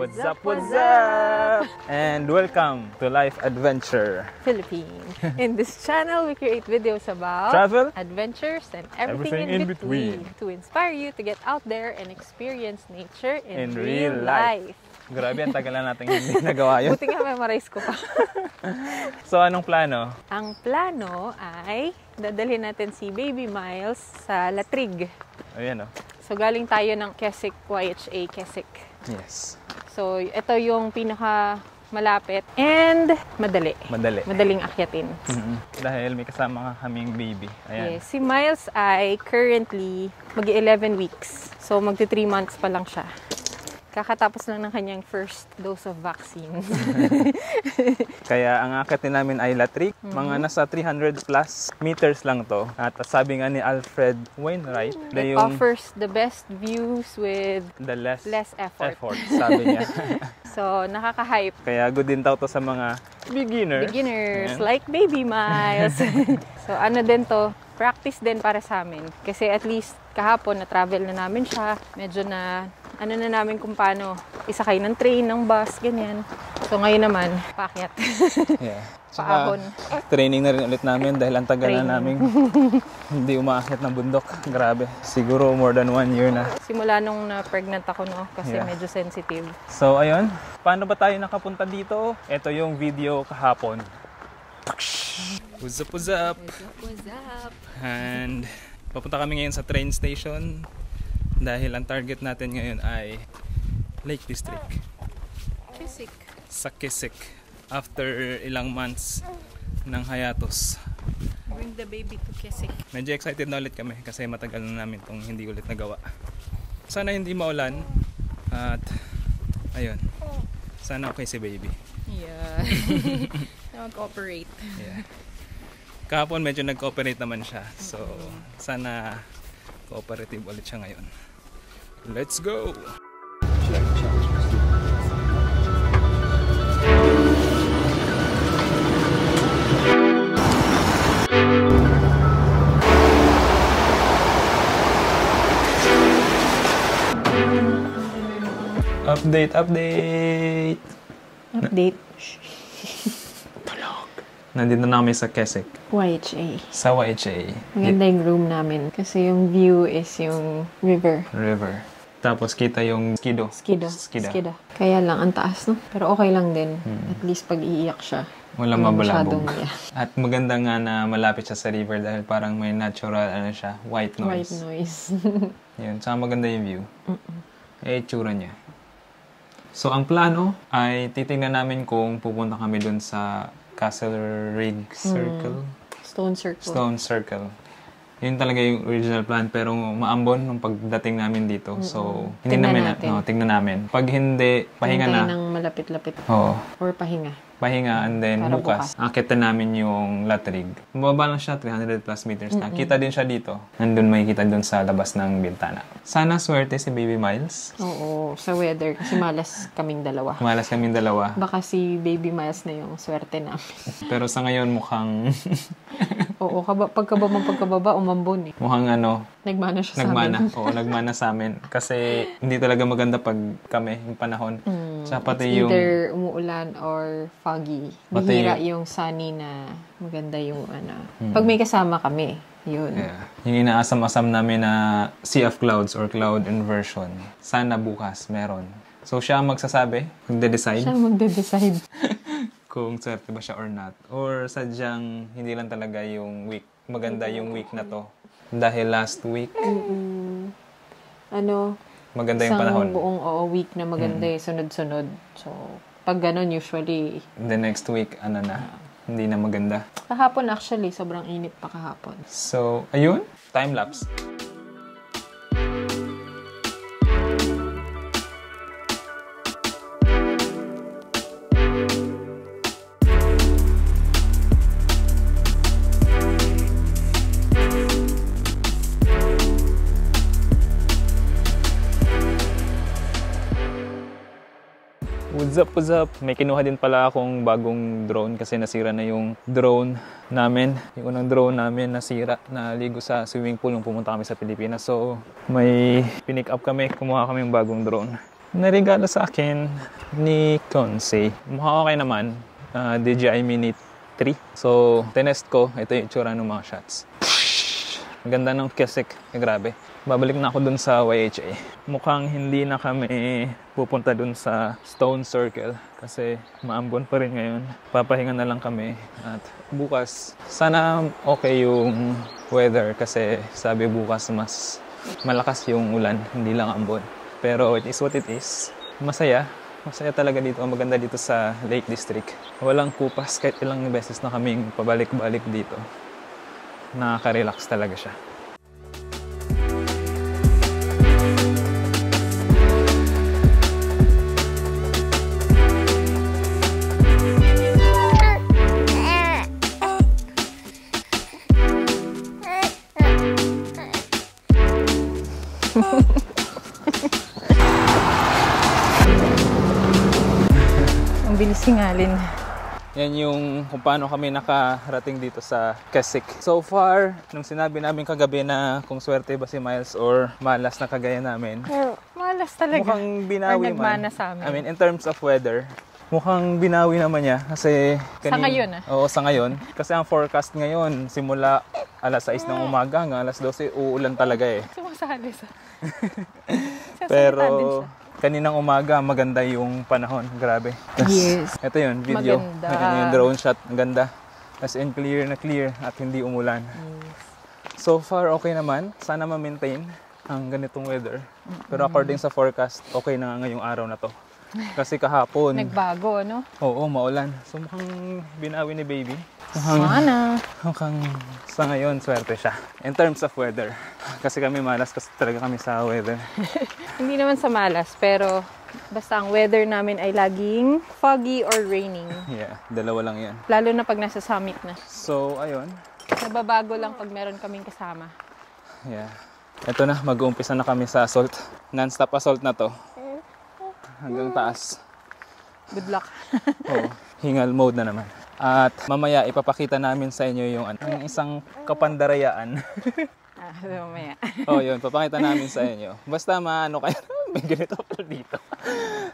What's up, what's up? And welcome to Life Adventure Philippines. In this channel, we create videos about travel, adventures, and everything in between to inspire you to get out there and experience nature in real life. Grabe, ang tagal na natin hindi nagawa yun. Buti nga memorize ko pa. So, anong plano? Ang plano ay dadalhin natin si Baby Miles sa Latrig. Ayan o. So, galing tayo ng Keswick, YHA Keswick. Yes. So, ito yung pinaka malapit and madali. Madaling akyatin. Dahil may kasama ka kaming baby. Ayan. Yes. Si Miles ay currently mag-11 weeks. So, magti 3 months pa lang siya. Kakatapos lang ng kanyang first dose of vaccine. Kaya ang akitin namin ay Latrig. Mga nasa 300 plus meters lang to. At sabi nga ni Alfred Wainwright, it offers the best views with the less effort. Sabi niya. So, nakaka-hype. Kaya good din daw to sa mga beginners. Beginners, like Baby Miles. So, ano din to, practice din para sa amin. Kasi at least kahapon na-travel na namin siya. Medyo na namin kung paano isakay ng train, ng bus, ganyan. So ngayon naman, paakyat. Yeah. Paahon. Training na rin ulit namin dahil ang tagal na namin hindi umaakyat ng bundok. Grabe. Siguro more than 1 year na. Simula nung na-pregnant ako, no? Kasi medyo sensitive. So ayun, paano ba tayo nakapunta dito? Ito yung video kahapon. What's up, what's up? What's up? And papunta kami ngayon sa train station dahil ang target natin ngayon ay Lake District. Keswick. Sa Keswick. After ilang months ng hiatus. Bring the baby to Keswick. Medyo excited na ulit kami kasi matagal na namin itong hindi ulit nagawa. Sana hindi maulan. At ayun. Sana okay si baby. Yeah. Nag-cooperate. Yeah. Kahapon medyo nag-cooperate naman siya. So, sana cooperative ulit siya ngayon. Let's go! Update! Nandito na kami sa Keswick. YHA. Sa YHA. Maganda yung room namin kasi yung view is yung river. Tapos kita yung Skidoo. Skida. Kaya lang, ang taas, no? Pero okay lang din. At least pag iiyak siya. Walang mabalabog. At maganda nga na malapit siya sa river dahil parang may natural, white noise. Yun. Saka maganda yung view. Itsura niya. So, ang plano ay titingnan namin kung pupunta kami dun sa Castle Rig Circle. Stone Circle. Yun talaga yung original plan pero maambon nung pagdating namin dito. So, hindi tingnan namin. Pag hindi, pahinga na. Hintay ng malapit-lapit. Oo. Or pahinga. And then Para bukas, akitan namin yung Latrig. Mababa lang siya, 300 plus meters na. Kita din siya dito. Nandun makikita dun sa labas ng bintana. Sana swerte si Baby Miles. Oo, sa weather. Kasi malas kaming dalawa. Baka si Baby Miles na yung swerte namin. Pero sa ngayon mukhang... Oo, pagkababa, umambon eh. Mukhang Nagmana siya sa amin. Oo, nagmana sa amin. Kasi hindi talaga maganda pag kami, yung panahon. Sa pati it's either umuulan or foggy. Bihira yung sunny na maganda yung Pag may kasama kami, yun. Yeah. Yung inaasam-asam namin na sea of clouds or cloud inversion. Sana bukas meron. So siya ang magsasabi, magde-decide. Kung swerte ba siya or not. Or sadyang hindi lang talaga yung week. Maganda yung week na to. Dahil last week, maganda yung panahon. Isang buong week na maganda sunod-sunod. So, pag ganun, usually... The next week, hindi na maganda. Kahapon actually, sobrang init pa kahapon. So, ayun, time-lapse. What's up? May kinuha din pala akong bagong drone kasi nasira na yung drone namin. Yung unang drone namin nasira, naligo sa swimming pool nung pumunta kami sa Pilipinas. So, may pinick up kami, kumuha kami yung bagong drone. Narigalo sa akin ni Consey. Mukha okay naman. DJI Mini 3. So, tinest ko. Ito yung itsura ng mga shots. Ang ganda ng Keswick. Grabe. Babalik na ako dun sa YHA. Mukhang hindi na kami pupunta dun sa Stone Circle kasi maambon pa rin ngayon. Papahinga na lang kami. At bukas, sana okay yung weather kasi sabi bukas mas malakas yung ulan, hindi lang ambon. Pero it is what it is. Masaya. Masaya talaga dito. Maganda dito sa Lake District. Walang kupas kahit ilang beses na kaming pabalik-balik dito. Nakaka-relax talaga siya. Ang bilis singalin. Yan yung kung paano kami nakarating dito sa Keswick. So far, nung sinabi namin kagabi na kung swerte ba si Miles or malas na kagaya namin. Malas talaga. Mukhang binawi nagmana sa amin. I mean, in terms of weather, mukhang binawi naman niya kasi... Sa ngayon Oo, sa ngayon. Kasi ang forecast ngayon, simula alas 6 ng umaga hanggang alas 12, uulan talaga eh. Sumasali sa... Pero kaninang umaga, maganda yung panahon. Grabe. Yes. Ito yun, video. Maganda. Ayan yung drone shot. Ang ganda. As in clear na clear at hindi umulan. Yes. So far, okay naman. Sana ma-maintain ang ganitong weather. Pero according sa forecast, okay na nga ngayong araw na to. Kasi kahapon... Nagbago, ano? Oo, maulan. So mukhang binawi ni baby. Sana. Mukhang sa ngayon, swerte siya. In terms of weather. Kasi kami malas kasi talaga kami sa weather. Hindi naman sa malas, pero basta ang weather namin ay laging foggy or raining. Yeah, dalawa lang yan. Lalo na pag nasa summit na. So, ayun. Nababago lang pag meron kaming kasama. Yeah. Ito na, mag-uumpisa na kami sa assault. Non-stop assault na to. Hanggang taas. Good luck. Oo, hingal mode na naman. At mamaya, ipapakita namin sa inyo yung isang kapandarayaan. Mamaya. Yun, papakita namin sa inyo. Basta maano kayo, may ganito pa dito.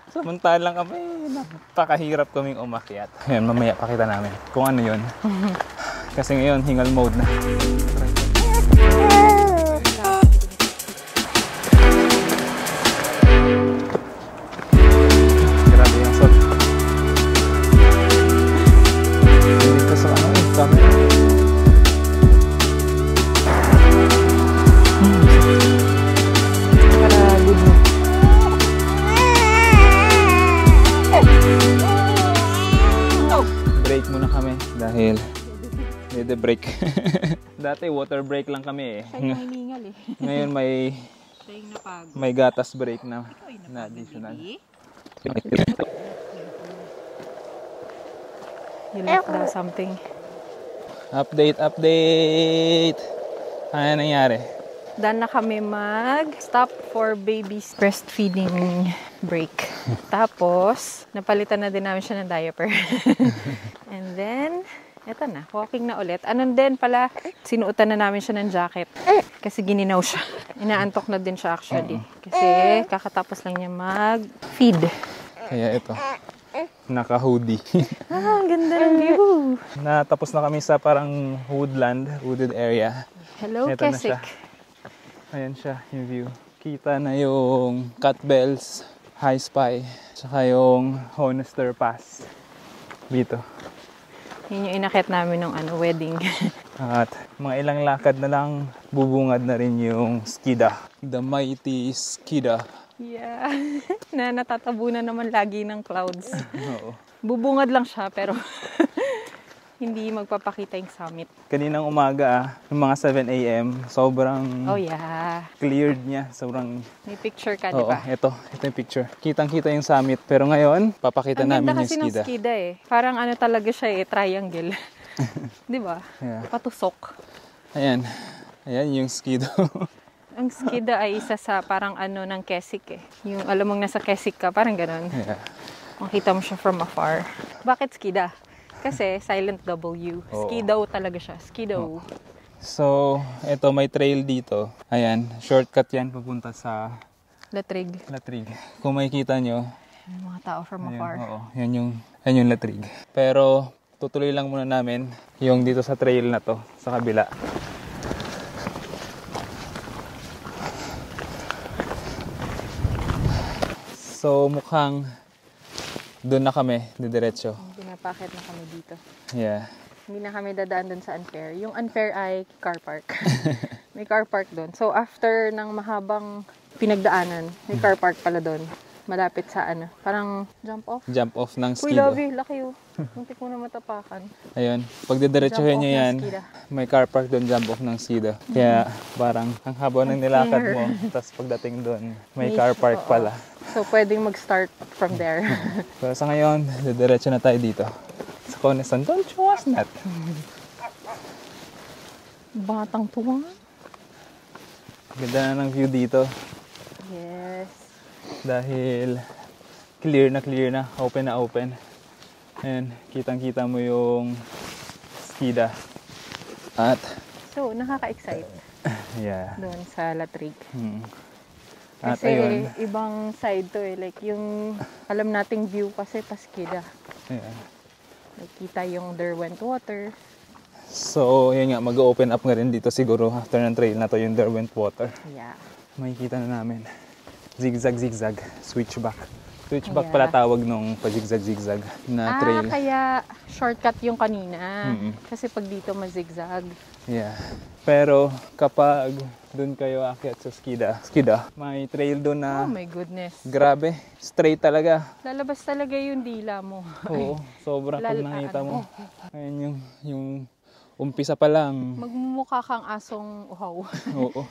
Samantalang kami, napakahirap kaming umakyat. Ayan, mamaya pakita namin kung ano yun. Kasi ngayon, hingal mode na. Grabe yung salt. Dito sa camera. Para good mo. Break muna kami dahil break. Dati water break lang kami eh. Kaya hiningal eh. Ngayon may gatas break na additional. You left daw something. Update! Ano nangyari? Done na kami mag-stop for baby's breastfeeding break. Tapos, napalitan na din namin siya ng diaper. And then, eto na, walking na ulit. Anon din pala, sinuotan na namin siya ng jacket. Kasi gininaw siya. Inaantok na din siya actually. Kasi kakatapos lang niya mag-feed. Kaya ito, naka-hoodie. Ang ganda ng view. Natapos na kami sa parang wooded area. Hello, Ito na Keswick. siya. Ayan siya, yung view. Kita na yung Cat Bells, High Spy, tsaka yung Honester Pass. Dito. Yun yung inakit namin ng wedding. At mga ilang lakad na lang, bubungad na rin yung Skida. The mighty Skida. Yeah. Na natatabunan naman lagi ng clouds. Oo. Bubungad lang siya pero hindi magpapakita yung summit. Kaninang umaga, yung mga 7 a.m., sobrang Oh yeah. cleared niya. Sobrang... May picture ka, di Oo, ba? ito yung picture. Kitang-kita yung summit. Pero ngayon, papakita Ang namin ganda yung kasi ng Skida. Skida eh. Parang talaga siya triangle. Di ba? Yeah. Patusok. Ayan. Ayan yung Skida. Ang Skida ay isa sa parang ng Keswick eh. Yung alam mong nasa Keswick ka, parang ganon. Yeah. Makita mo siya from afar. Bakit Skida? Kasi silent W. Oo. Skidaw talaga siya. Skidaw. So, ito may trail dito. Ayan, shortcut yan papunta sa Latrig. Latrig. Kung makikita nyo, Yung mga tao from afar. Oo, yan yung Latrig. Pero tutuloy lang muna namin yung dito sa trail na to, sa kabila. So mukhang doon na kami, didiretso. Pinapakit na kami dito. Yeah. Hindi na kami dadaan doon sa Unfair. Yung Unfair ay car park. May car park doon. So after ng mahabang pinagdaanan, may car park pala doon. Malapit sa parang jump off. Jump off ng Uy, skido. love you. Laki oh. Muntik mo na matapakan. Ayun, pag didiretsuhin nyo yan, skida. may car park doon, jump off ng skido. Kaya parang ang haba ng nilakad mo, tapos pagdating doon, may car park pala. So pwedeng mag-start from there. So sa ngayon, didiretso na tayo dito. Sa Coniston, don't you was that? Batang tuwa. Ganda na ng view dito. Yes. Dahil clear na, open na open. And kitang-kita mo yung skida. At So, nakaka-excite yeah. doon sa Latrig. At Kasi ayun. ibang side to like yung alam nating view kasi paskida. Yeah. Nakita yung Derwent Water. So, yun nga, mag-open up nga rin dito siguro after ng trail na to yung Derwent Water. Yeah. Makikita na namin. Zigzag, switchback. Switchback Yeah. pala tawag nung pa-zigzag na trail. Kaya shortcut yung kanina. Mm-mm. Kasi pag dito mazigzag. Yeah. Pero kapag doon kayo akyat sa skida, may trail doon na Oh my goodness. grabe, straight talaga. Lalabas talaga yung dila mo. Oo, sobrang pag Lal- nakita mo. ano? Ayun yung umpisa pa lang. Magmumukha kang asong uhaw. Oo.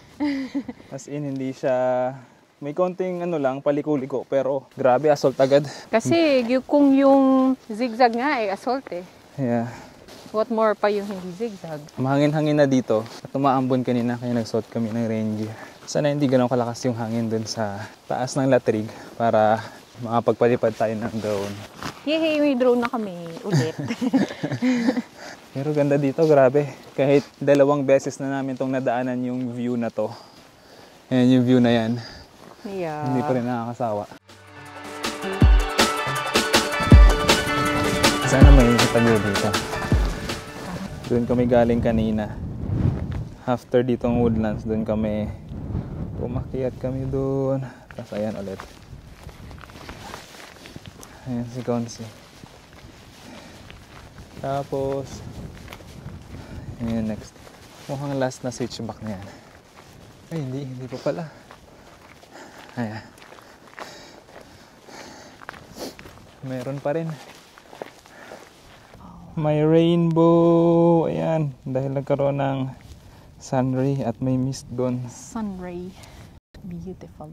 As in, hindi siya, may konting lang, paliko-liko, pero grabe, assault agad. Kasi kung yung zigzag nga assault eh. Yeah. What more pa yung hindi zigzag. Mahangin-hangin na dito at umaambon kanina kaya nagsuot kami ng rain gear. Sana hindi ganun kalakas yung hangin dun sa taas ng Latrig para makapagpalipad tayo ng drone. Yehey, may drone na kami ulit. Pero ganda dito, grabe. Kahit 2 beses na namin tong nadaanan yung view na to. Ayan yung view na yan. Yeah. Hindi pa rin nakakasawa. Sana may tayo dito. Doon kami galing kanina. After ditong woodlands, doon kami umakyat kami doon. Tapos ayan ulit. Ayan si Consi. Tapos ayan next. Mukhang last na switchback na yan. Ay hindi pa pala. Ayan. Meron pa rin. May rainbow. Ayan. Dahil nagkaroon ng sunray at may mist doon. Sunray. Beautiful.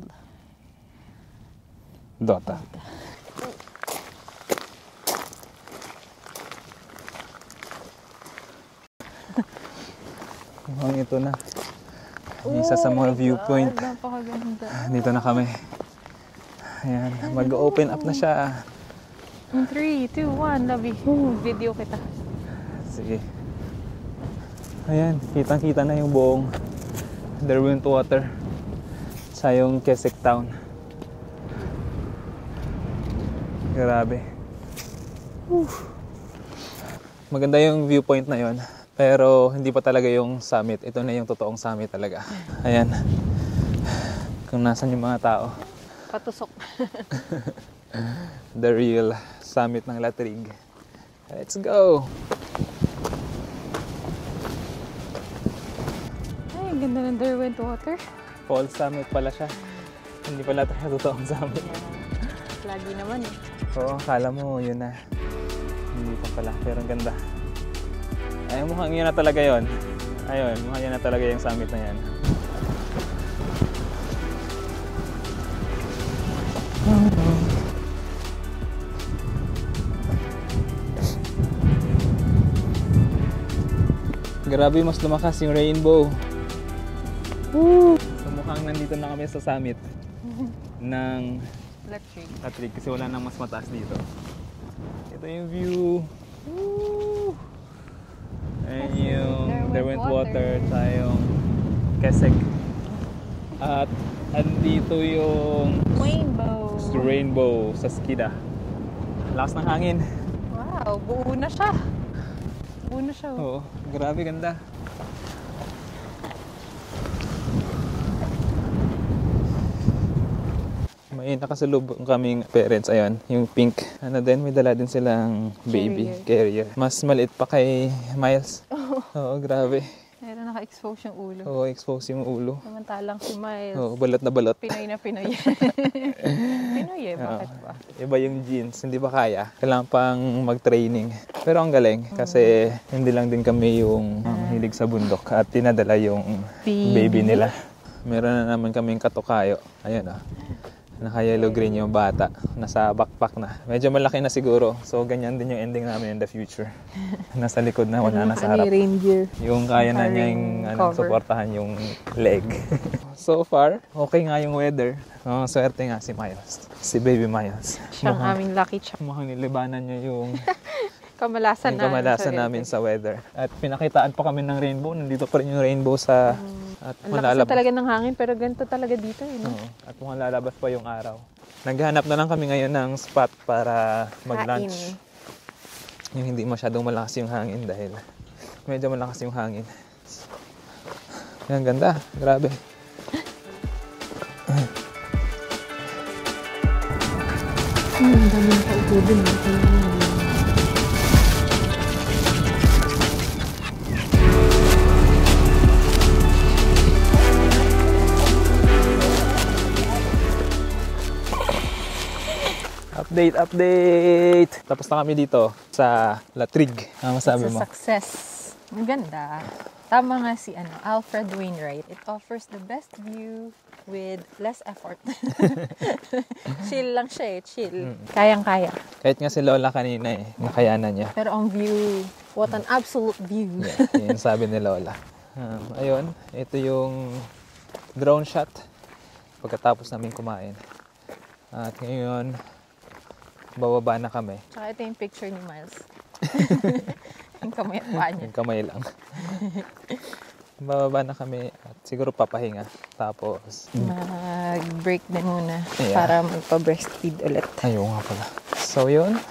Dota. Mukhang ito na. Isa sa mga viewpoint. Napakaganda. Dito na kami. Ayan. Mag-open up na siya. 3, 2, 1, love you. Video kita. Sige. Ayan, kitang-kita na yung buong Derwent Water sa yung Keswick Town. Grabe. Maganda yung viewpoint na yon, pero hindi pa talaga yung summit. Ito na yung totoong summit talaga. Ayan. Kung nasan yung mga tao. Patusok. The real summit ng Latrig. Let's go! Ay, ganda ng Derwent Water. Fall summit pala siya. Hindi pala tayo totoong summit. Lagi naman eh. Oo, akala mo yun na. Hindi pa pala, pero ang ganda. Ay, mukhang yun na talaga yun. Ayun, mukhang yun na talaga yung summit na yan. Grabe, mas lumakas yung rainbow. Woo! So mukhang nandito na kami sa summit ng Latrig kasi wala nang mas mataas dito. Ito yung view. Woo! Ayan yung Derwent Water sa yung Keswick At andito yung rainbow sa Skida. Lakas ng hangin. Wow, buo na siya. Buo na siya. Oo, grabe ganda. May nakasalubong kaming parents, ayun, yung pink. Ano din, may dala din silang baby carrier. Mas maliit pa kay Miles. Oo, grabe. Pero naka-expose yung ulo. Oo, expose yung ulo. Samantalang si Miles. Oo, balot na balot. Pinoy na Pinoy. Pinoy bakit ba? Iba yung jeans, hindi ba kaya? Kailangan pang mag-training. Pero ang galing, kasi hindi lang din kami yung hilig sa bundok at tinadala yung baby nila. Meron na naman kaming katukayo. Ayun naka-yellow green yung bata. Nasa backpack na. Medyo malaki na siguro. So, ganyan din yung ending namin in the future. Nasa likod na, wala na sa harap. Ranger. Yung kaya na niya yung suportahan yung leg. So far, okay nga yung weather. Swerte nga si Miles. Si baby Miles. Siyang aming lucky charm. Mukhang nilibanan niya yung kamalasan namin sa weather. At pinakitaan pa kami ng rainbow. Nandito pa rin yung rainbow sa... At ang lakas talaga ng hangin, pero ganito talaga dito. No? At mukhang lalabas pa yung araw. Naghahanap na lang kami ngayon ng spot para mag-lunch. Yung hindi masyadong malakas yung hangin dahil medyo malakas yung hangin. Yan, ganda. Grabe. Ang daming paupo din. Update! Tapos na kami dito sa La Trigue. Ano masabi mo? Success. Ang ganda. Tama nga si Alfred Wainwright. It offers the best view with less effort. Chill lang siya chill. Kayang-kaya. Kahit nga si Lola kanina nakayanan niya. Pero ang view, what an absolute view. Yeah, yun sabi ni Lola. Ayun, ito yung drone shot pagkatapos namin kumain. At ngayon, bababa na kami. Tsaka ito yung picture ni Miles. Yung kamay at paa niya. Yung kamay lang. Bababa na kami at siguro papahinga. Tapos mag-break din muna para magpa-breastfeed ulit. Ayaw nga pala. So yun.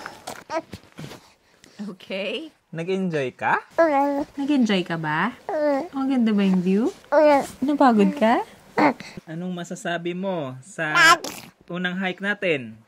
Okay. Nag-enjoy ka? Nag-enjoy ka ba? Ang ganda ba yung view? Napagod ka? Anong masasabi mo sa unang hike natin?